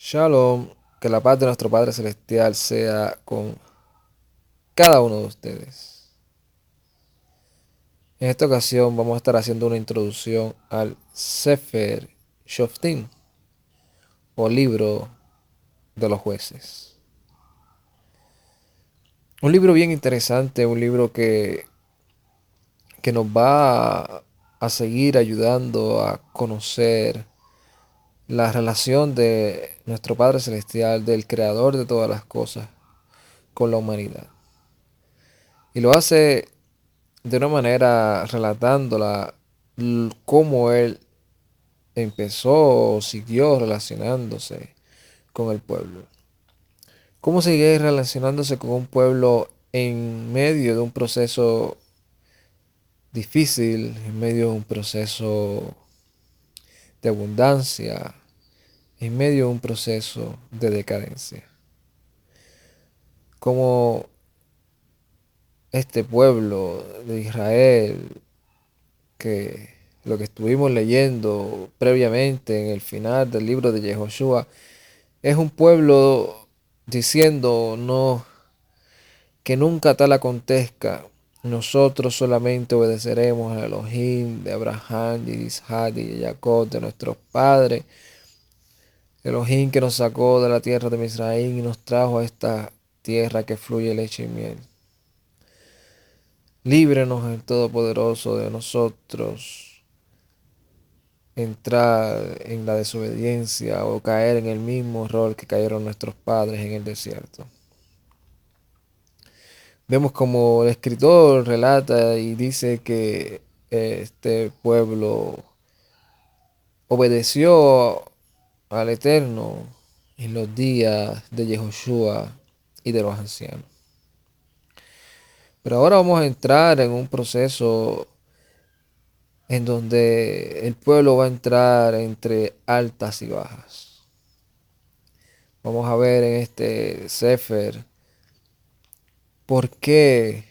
Shalom, que la paz de nuestro Padre Celestial sea con cada uno de ustedes. En esta ocasión vamos a estar haciendo una introducción al Sefer Shoftim, o libro de los jueces. Un libro bien interesante, un libro que nos va a seguir ayudando a conocer la relación de nuestro Padre Celestial, del Creador de todas las cosas, con la humanidad. Y lo hace de una manera relatándola cómo él empezó o siguió relacionándose con el pueblo. Cómo sigue relacionándose con un pueblo en medio de un proceso difícil, en medio de un proceso de abundancia, en medio de un proceso de decadencia. Cómo este pueblo de Israel, que lo que estuvimos leyendo previamente en el final del libro de Yehoshua, es un pueblo diciendo no, que nunca tal acontezca. Nosotros solamente obedeceremos a Elohim de Abraham, de Isaac y de Jacob, de nuestros padres. Elohim que nos sacó de la tierra de Misraín y nos trajo a esta tierra que fluye leche y miel. Líbrenos el Todopoderoso de nosotros entrar en la desobediencia o caer en el mismo error que cayeron nuestros padres en el desierto. Vemos como el escritor relata y dice que este pueblo obedeció al Eterno en los días de Yehoshua y de los ancianos. Pero ahora vamos a entrar en un proceso en donde el pueblo va a entrar entre altas y bajas. Vamos a ver en este Sefer por qué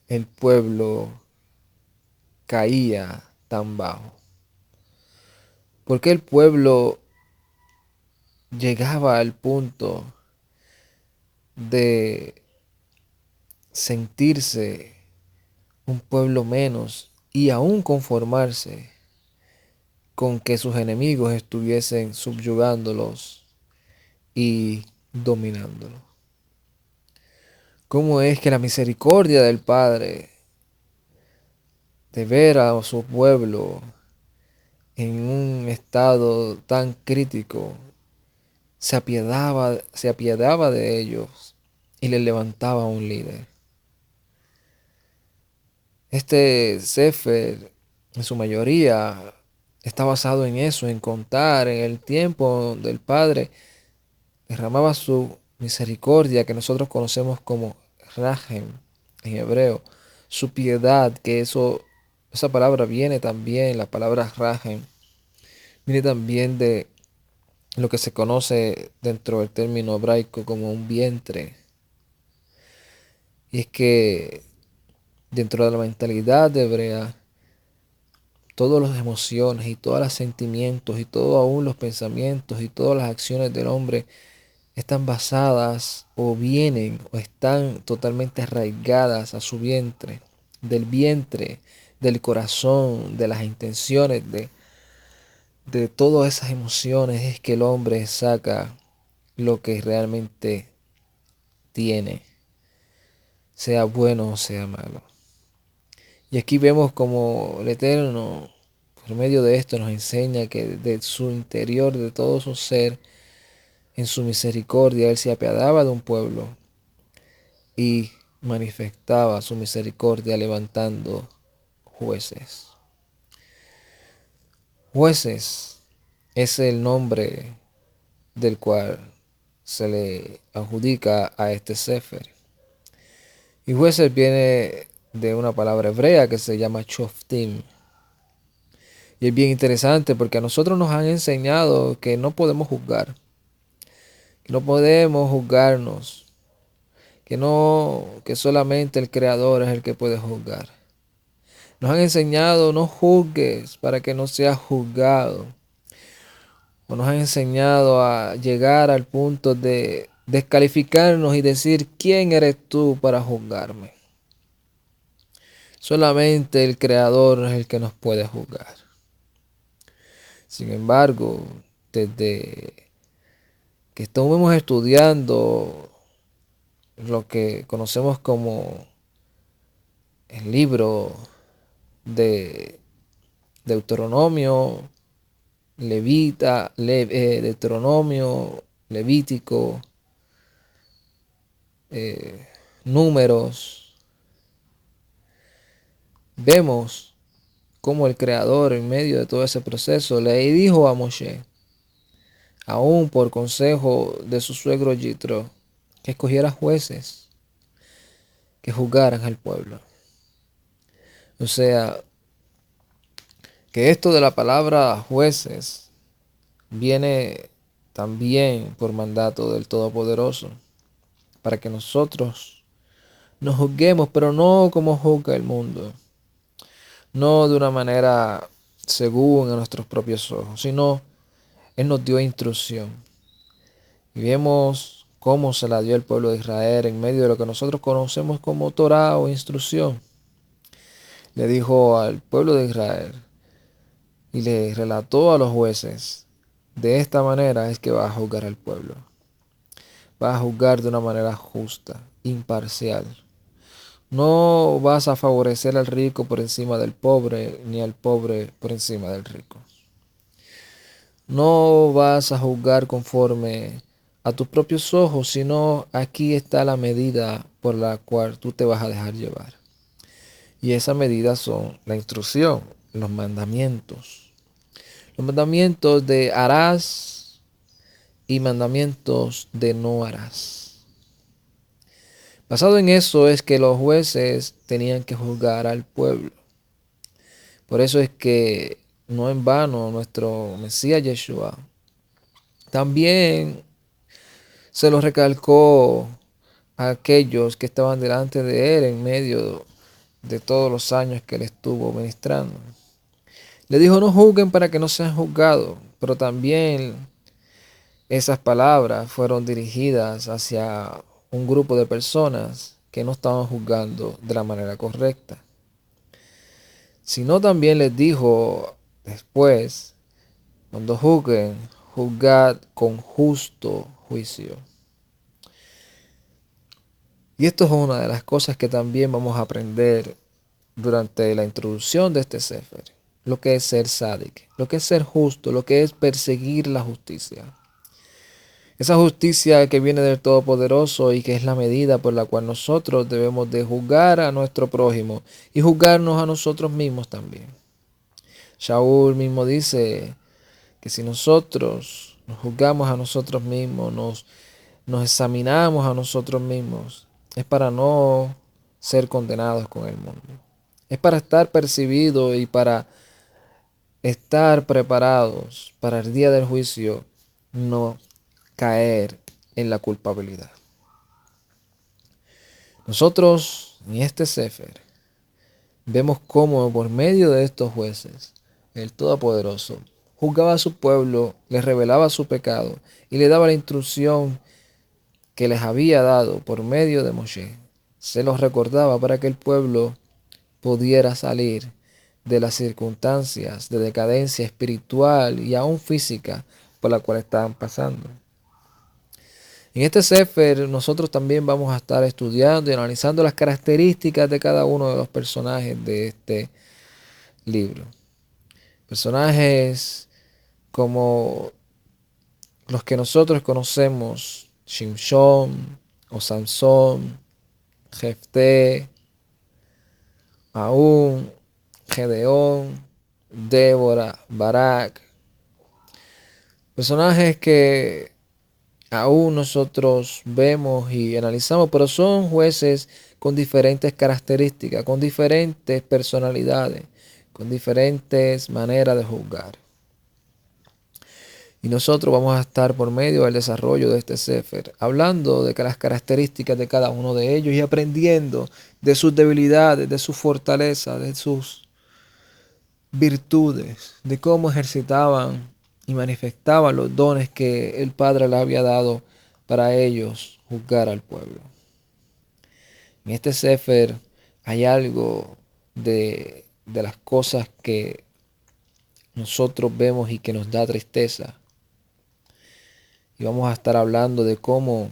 el pueblo caía tan bajo. ¿Por qué el pueblo llegaba al punto de sentirse un pueblo menos y aún conformarse con que sus enemigos estuviesen subyugándolos y dominándolos? ¿Cómo es que la misericordia del Padre de ver a su pueblo en un estado tan crítico se apiadaba de ellos y le levantaba un líder? Este Sefer, en su mayoría, está basado en eso, en contar en el tiempo donde el Padre derramaba su misericordia, que nosotros conocemos como Rahem en hebreo, su piedad, que esa palabra viene también, la palabra Rahem, viene también de lo que se conoce dentro del término hebraico como un vientre. Y es que dentro de la mentalidad hebrea, todas las emociones y todos los sentimientos y todos aún los pensamientos y todas las acciones del hombre están basadas o vienen o están totalmente arraigadas a su vientre, del corazón, de las intenciones, de todas esas emociones es que el hombre saca lo que realmente tiene, sea bueno o sea malo. Y aquí vemos como el Eterno, por medio de esto, nos enseña que de su interior, de todo su ser, en su misericordia, Él se apiadaba de un pueblo y manifestaba su misericordia levantando jueces. Jueces es el nombre del cual se le adjudica a este Sefer. Y jueces viene de una palabra hebrea que se llama Shoftim. Y es bien interesante porque a nosotros nos han enseñado que no podemos juzgar, que no podemos juzgarnos, que solamente el Creador es el que puede juzgar. Nos han enseñado no juzgues para que no seas juzgado. o nos han enseñado a llegar al punto de descalificarnos y decir, ¿quién eres tú para juzgarme? Solamente el Creador es el que nos puede juzgar. Sin embargo, desde que estamos estudiando lo que conocemos como el libro de Deuteronomio, Deuteronomio, Levítico, Números, vemos cómo el Creador en medio de todo ese proceso le dijo a Moshe, aún por consejo de su suegro Yitro, que escogiera jueces que juzgaran al pueblo. O sea, que esto de la palabra jueces viene también por mandato del Todopoderoso, para que nosotros nos juzguemos, pero no como juzga el mundo, no de una manera según a nuestros propios ojos, sino Él nos dio instrucción. Y vemos cómo se la dio el pueblo de Israel en medio de lo que nosotros conocemos como Torá o instrucción. Le dijo al pueblo de Israel y le relató a los jueces, de esta manera es que va a juzgar al pueblo. Va a juzgar de una manera justa, imparcial. No vas a favorecer al rico por encima del pobre, ni al pobre por encima del rico. No vas a juzgar conforme a tus propios ojos, sino aquí está la medida por la cual tú te vas a dejar llevar. Y esa medida son la instrucción, los mandamientos. Los mandamientos de harás y mandamientos de no harás. Basado en eso es que los jueces tenían que juzgar al pueblo. Por eso es que no en vano nuestro Mesías Yeshua también se lo recalcó a aquellos que estaban delante de él en medio de todos los años que él estuvo ministrando. Le dijo, no juzguen para que no sean juzgados, pero también esas palabras fueron dirigidas hacia un grupo de personas que no estaban juzgando de la manera correcta. Sino también les dijo después, cuando juzguen, juzgad con justo juicio. Y esto es una de las cosas que también vamos a aprender durante la introducción de este Sefer. Lo que es ser sádic, lo que es ser justo, lo que es perseguir la justicia. Esa justicia que viene del Todopoderoso y que es la medida por la cual nosotros debemos de juzgar a nuestro prójimo y juzgarnos a nosotros mismos también. Shaul mismo dice que si nosotros nos juzgamos a nosotros mismos, nos examinamos a nosotros mismos, es para no ser condenados con el mundo. Es para estar percibidos y para estar preparados para el día del juicio, no caer en la culpabilidad. Nosotros en este Sefer vemos cómo por medio de estos jueces, el Todopoderoso juzgaba a su pueblo, les revelaba su pecado y le daba la instrucción que les había dado por medio de Moshe. Se los recordaba para que el pueblo pudiera salir de las circunstancias de decadencia espiritual y aún física por la cual estaban pasando. En este Sefer nosotros también vamos a estar estudiando y analizando las características de cada uno de los personajes de este libro. Personajes como los que nosotros conocemos, Shimshon o Sansón, Jefté, Aún, Gedeón, Débora, Barak. Personajes que aún nosotros vemos y analizamos, pero son jueces con diferentes características, con diferentes personalidades, con diferentes maneras de juzgar. Y nosotros vamos a estar por medio del desarrollo de este Sefer, hablando de las características de cada uno de ellos y aprendiendo de sus debilidades, de sus fortalezas, de sus virtudes, de cómo ejercitaban y manifestaban los dones que el Padre les había dado para ellos juzgar al pueblo. En este Sefer hay algo de las cosas que nosotros vemos y que nos da tristeza. Y vamos a estar hablando de cómo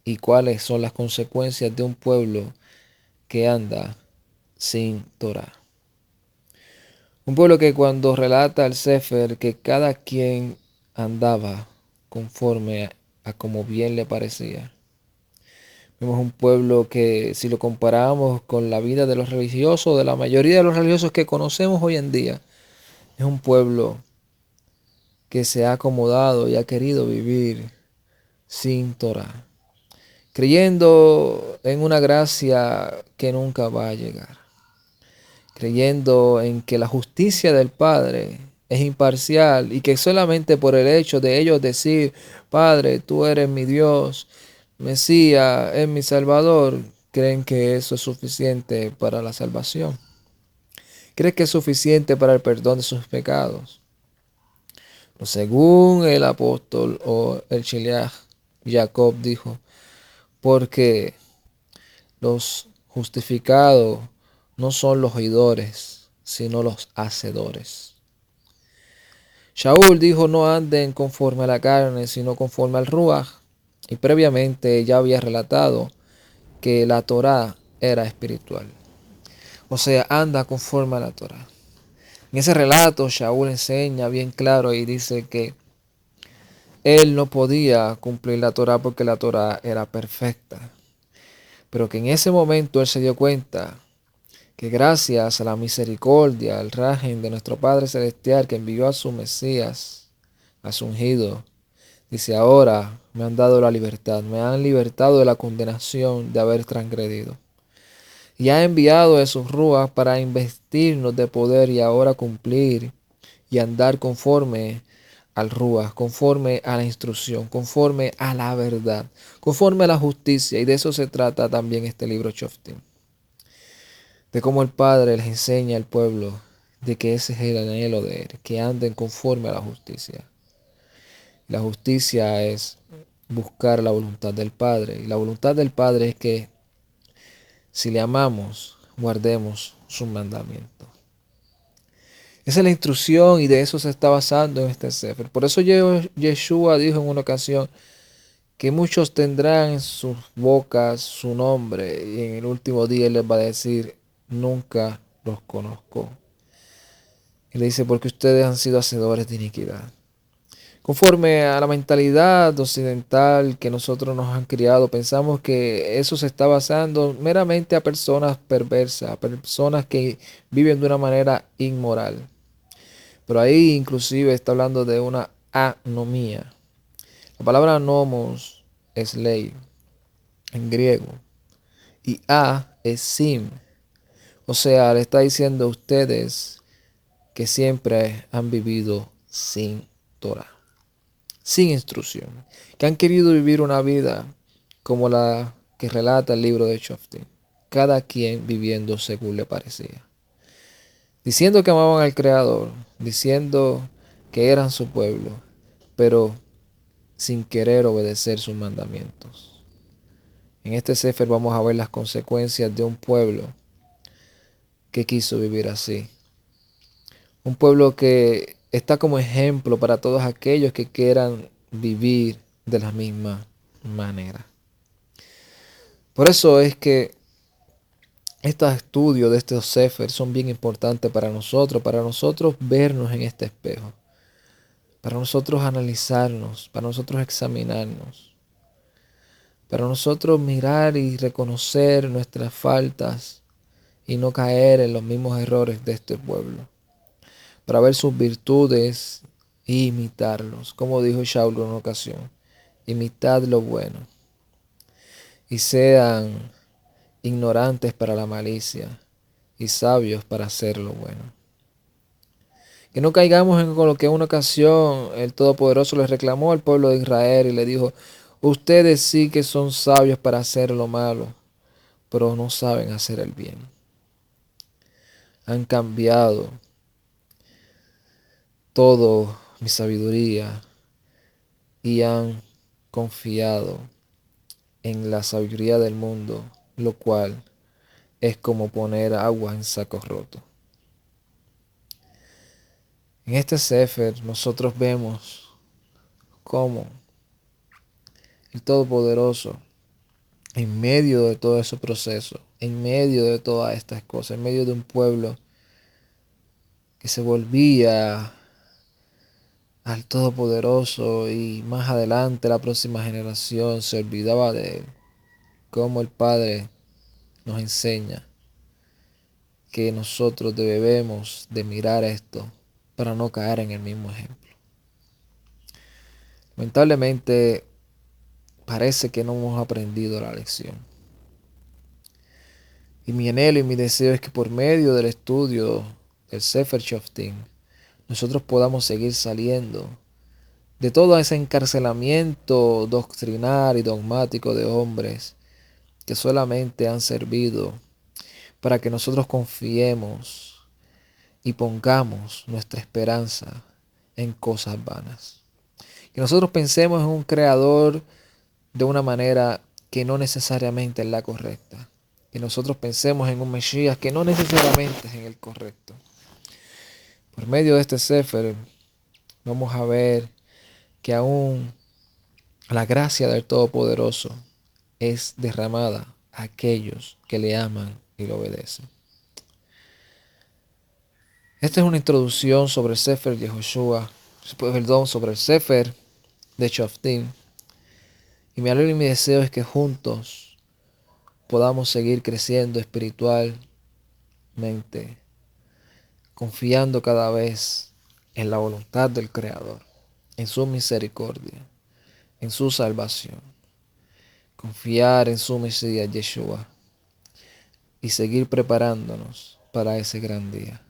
y cuáles son las consecuencias de un pueblo que anda sin Torah. Un pueblo que cuando relata el Sefer que cada quien andaba conforme a como bien le parecía. Vemos un pueblo que si lo comparamos con la vida de los religiosos, de la mayoría de los religiosos que conocemos hoy en día, es un pueblo que se ha acomodado y ha querido vivir sin Torah, creyendo en una gracia que nunca va a llegar, creyendo en que la justicia del Padre es imparcial y que solamente por el hecho de ellos decir, Padre, tú eres mi Dios, Mesías es mi Salvador, creen que eso es suficiente para la salvación. Creen que es suficiente para el perdón de sus pecados. Pero según el apóstol o el Shiliach, Jacob dijo, porque los justificados no son los oidores, sino los hacedores. Shaul dijo, no anden conforme a la carne, sino conforme al Ruach. Y previamente ya había relatado que la Torá era espiritual. O sea, anda conforme a la Torá. En ese relato, Shaul enseña bien claro y dice que él no podía cumplir la Torá porque la Torá era perfecta. Pero que en ese momento él se dio cuenta que gracias a la misericordia, al rajen de nuestro Padre Celestial que envió a su Mesías, a su ungido, dice, ahora me han dado la libertad, me han libertado de la condenación de haber transgredido. Y ha enviado a sus ruas para investirnos de poder y ahora cumplir y andar conforme al Ruach, conforme a la instrucción, conforme a la verdad, conforme a la justicia. Y de eso se trata también este libro Shoftim. De cómo el Padre les enseña al pueblo de que ese es el anhelo de Él, que anden conforme a la justicia. La justicia es buscar la voluntad del Padre. Y la voluntad del Padre es que si le amamos, guardemos sus mandamientos. Esa es la instrucción y de eso se está basando en este Sefer. Por eso Yeshua dijo en una ocasión que muchos tendrán en sus bocas su nombre y en el último día Él les va a decir, nunca los conozco. Y le dice, porque ustedes han sido hacedores de iniquidad. Conforme a la mentalidad occidental que nosotros nos han criado, pensamos que eso se está basando meramente a personas perversas, a personas que viven de una manera inmoral. Pero ahí inclusive está hablando de una anomía. La palabra nomos es ley en griego y es sim. O sea, le está diciendo a ustedes que siempre han vivido sin Torah, sin instrucción, que han querido vivir una vida como la que relata el libro de Shoftim, cada quien viviendo según le parecía, diciendo que amaban al Creador, diciendo que eran su pueblo, pero sin querer obedecer sus mandamientos. En este Sefer vamos a ver las consecuencias de un pueblo que quiso vivir así. Un pueblo que está como ejemplo para todos aquellos que quieran vivir de la misma manera. Por eso es que estos estudios de estos Sefer son bien importantes para nosotros vernos en este espejo, para nosotros analizarnos, para nosotros examinarnos, para nosotros mirar y reconocer nuestras faltas y no caer en los mismos errores de este pueblo, para ver sus virtudes e imitarlos, como dijo Shaul en una ocasión, imitad lo bueno y sean ignorantes para la malicia y sabios para hacer lo bueno. Que no caigamos en lo que en una ocasión el Todopoderoso le reclamó al pueblo de Israel y le dijo, ustedes sí que son sabios para hacer lo malo, pero no saben hacer el bien. Han cambiado todo mi sabiduría y han confiado en la sabiduría del mundo, lo cual es como poner agua en saco roto. En este Sefer nosotros vemos cómo el Todopoderoso, en medio de todo ese proceso, en medio de todas estas cosas, en medio de un pueblo que se volvía al Todopoderoso y más adelante la próxima generación se olvidaba de él, cómo el Padre nos enseña que nosotros debemos de mirar esto para no caer en el mismo ejemplo. Lamentablemente parece que no hemos aprendido la lección. Y mi anhelo y mi deseo es que por medio del estudio del Sefer Shoftim nosotros podamos seguir saliendo de todo ese encarcelamiento doctrinal y dogmático de hombres que solamente han servido para que nosotros confiemos y pongamos nuestra esperanza en cosas vanas. Que nosotros pensemos en un creador de una manera que no necesariamente es la correcta. Que nosotros pensemos en un Mesías que no necesariamente es en el correcto. Por medio de este Sefer vamos a ver que aún la gracia del Todopoderoso es derramada a aquellos que le aman y lo obedecen. Esta es una introducción sobre el Sefer de Joshua, perdón, sobre el Sefer de Shoftim. Y mi anhelo y mi deseo es que juntos podamos seguir creciendo espiritualmente, confiando cada vez en la voluntad del Creador, en su misericordia, en su salvación. Confiar en su Mesías Yeshua y seguir preparándonos para ese gran día.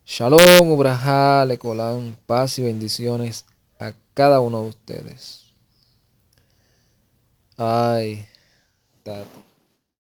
Shalom, ubrajá, lecolán, paz y bendiciones a cada uno de ustedes. Ay, Tato.